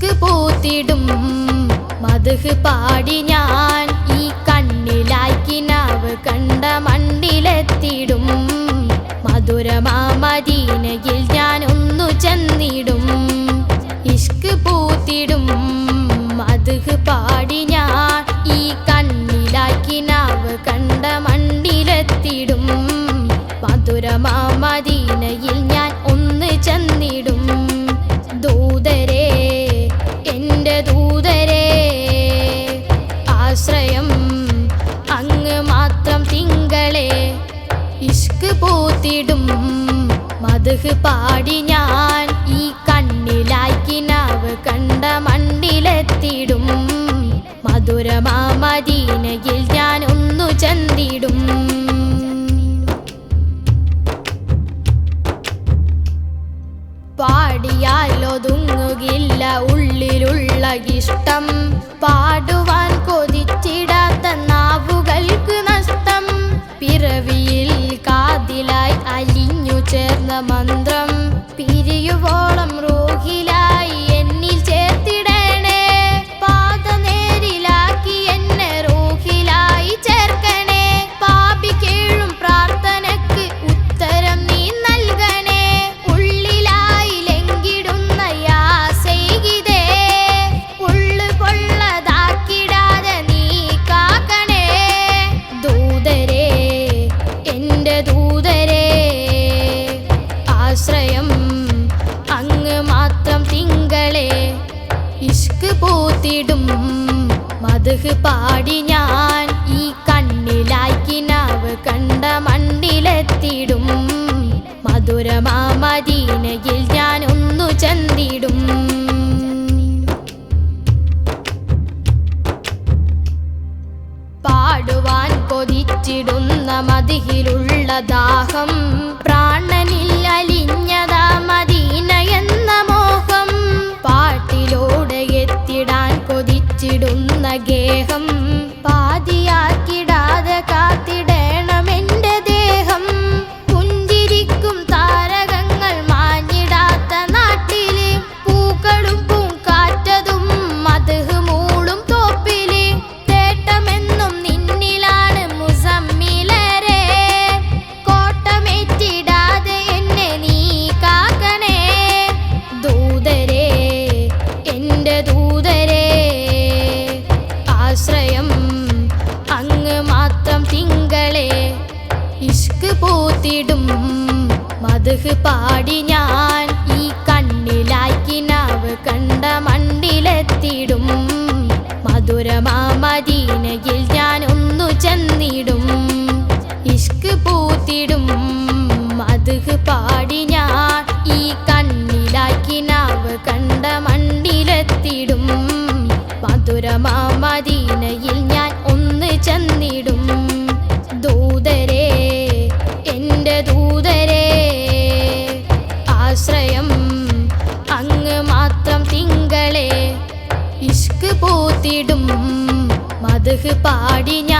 ഇഷ്ക് പൂത്തിടും മദ്ഹ് പാടി ഞാൻ ഈ കണ്ണിലായി കിനാവ് കണ്ട മണ്ണിലെത്തിടും മധുരമാ മദീനയിൽ ഞാൻ ഒന്നു ചെന്നിടും ഇഷ്ക് പൂത്തിടും മദ്ഹ് പാടി ഞാൻ ഈ കണ്ണിലായി കിനാവ് കണ്ട മണ്ണിലെത്തിടും മധുരമാ മദീനയിൽ ഞാൻ ഒന്ന് ചെന്നിടും ദൂതരേ എൻ്റെ ദൂതരേ ആശ്രയം അങ്ങ് മാത്രം തിങ്കളെ ഇഷ്ക് പൂത്തിടും മദ്ഹ് പാടി ഞാൻ ഈ കണ്ണിലായി കിനാവ് കണ്ട മണ്ണിലെത്തിടും മധുരമാ മദീനയിൽ ഞാൻ ഒന്നു ചെന്നിടും പാടിയാലൊതുങ്ങുകില്ല ഉള്ളിലുള്ള ഇഷ്ടം പാടുവാൻ കൊതിച്ചിടാത്ത നാവുകൾക്ക് നഷ്ടം പിറവിയിൽ കാതിലായി അലിഞ്ഞു ചേർന്ന മന്ത്രം പിരിയുവോളം റൂഹിലായി എന്നിൽ ചേർത്തിടണേ പാത നേരിലാക്കി എന്നെ റൂഹിലായി ചേർക്കണേ പാപി കേഴും പ്രാർത്ഥനക്ക് ഉത്തരം നീ നൽകണേ ഉള്ളിലായി ലംഘിടുന്ന യാസൈകിതേ ഉള്ളു കൊള്ളതാക്കിടാതെ നീ കാക്കണേ ദൂതരേ എൻ്റെ ദൂതരേ ആശ്രയം അങ്ങ് മാത്രം തിങ്കളെ ഇഷ്ക് പൂത്തിടും മദ്ഹ് പാടി ഞാൻ ഈ കണ്ണിലായി കിനാവ് കണ്ട മണ്ണിലെത്തിടും മധുരമാ മദീനയിൽ ഞാൻ ഒന്നു ചെന്നിടും പാടുവാൻ കൊതിച്ചിടുന്ന മദ്ഹിലുള്ള ദാഹം പ്രാണനിൽ അലിഞ്ഞതാ മദീന എന്ന മോഹം പാട്ടിലൂടെ എത്തിടാൻ കൊതിച്ചിടുന്ന ഗേഹം പാതിയാക്കിടാതെ കാത്തിടണം എൻ്റെ ദേഹം പുഞ്ചിരിക്കും താരകങ്ങൾ മാഞ്ഞിടാത്ത നാട്ടില് പൂക്കളും പൂങ്കാറ്റതും മദ്ഹ് മൂളും തോപ്പില് തേട്ടമെന്നും നിന്നിലാണ് മുസമ്മിലരെ കോട്ടമേറ്റിടാതെ എന്നെ നീ കാക്കണേ ദൂതരേ എൻ്റെ ദൂതരേ ആശ്രയം അങ്ങ് മാത്രം തിങ്കളെ ഇഷ്ക് പൂത്തിടും മദ്ഹ് പാടി ഞാൻ ഈ കണ്ണിലായി കിനാവ് കണ്ട മണ്ണിലെത്തിടും മധുരമാ മദീനയിൽ ഞാൻ ഒന്നു ചെന്നിടും ഇഷ്ക് പൂത്തിടും മദ്ഹ് പാടി ഞാൻ ഈ കണ്ണിലായി കിനാവ് കണ്ട മണ്ണിലെത്തിടും മധുരമാ മദീനയിൽ ഞാൻ ഒന്ന് ചെന്നിടും ദൂതരേ എൻ്റെ ദൂതരേ ആശ്രയം അങ്ങ് മാത്രം തിങ്കളെ ഇഷ്ക് പൂത്തിടും മദ്ഹ് പാടി ഞാൻ